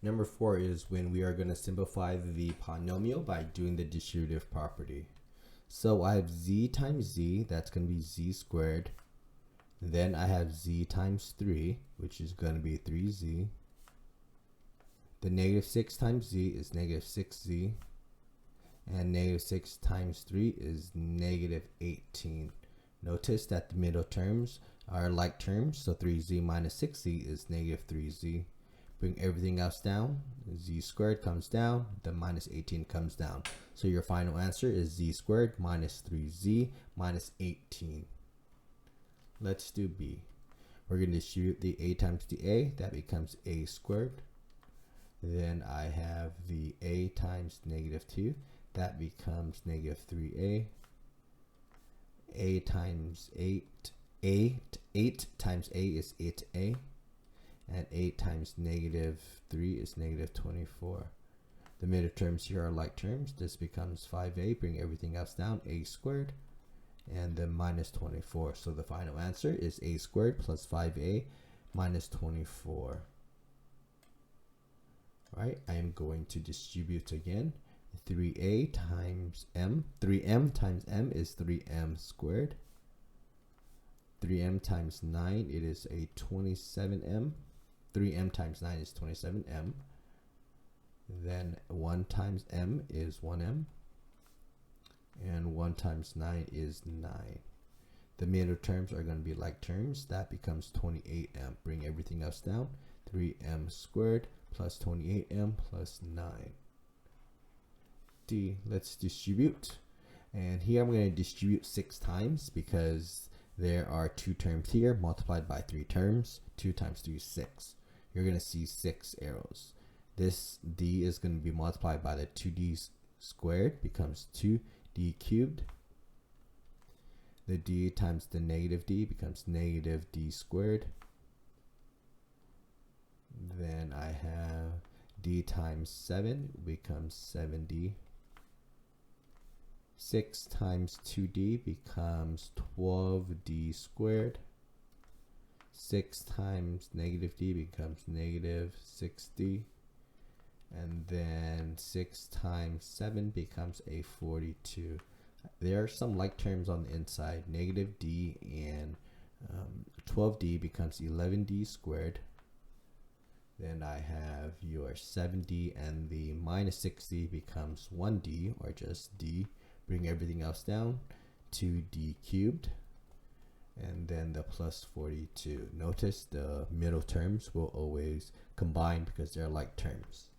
Number 4 is when we are going to simplify the polynomial by doing the distributive property. So I have z times z, that's going to be z squared. Then I have z times 3, which is going to be 3z. The negative 6 times z is negative 6z. And negative 6 times 3 is negative 18. Notice that the middle terms are like terms, so 3z minus 6z is negative 3z. Bring everything else down, z squared comes down, the minus 18 comes down. So your final answer is z squared minus 3z minus 18. Let's do b. We're going to distribute the a times the a, that becomes a squared. Then I have the a times negative 2, that becomes negative 3a. A times 8 times a is 8a. And 8 times negative 3 is negative 24. The middle terms here are like terms. This becomes 5a. Bring everything else down. A squared. And then minus 24. So the final answer is a squared plus 5a minus 24. Right? I am going to distribute again. 3a times m. 3m times m is 3m squared. 3m times 9, it is a 27m. 3m times 9 is 27m. Then 1 times m is 1m. And 1 times 9 is 9. The middle terms are going to be like terms. That becomes 28m. Bring everything else down. 3m squared plus 28m plus 9. D, let's distribute. And here I'm going to distribute 6 times because there are 2 terms here multiplied by 3 terms. 2 times 3 is 6. You're going to see 6 arrows. This d is going to be multiplied by the 2d squared, becomes 2d cubed. The d times the negative d becomes negative d squared. Then I have d times 7 becomes 7d. 6 times 2d becomes 12d squared. 6 times negative d becomes negative 6d. And then 6 times 7 becomes a 42. There are some like terms on the inside. Negative d and 12d becomes 11d squared. Then I have your 7d and the minus 6d becomes 1d, or just d. Bring everything else down, 2d cubed. And then the plus 42. Notice the middle terms will always combine because they're like terms.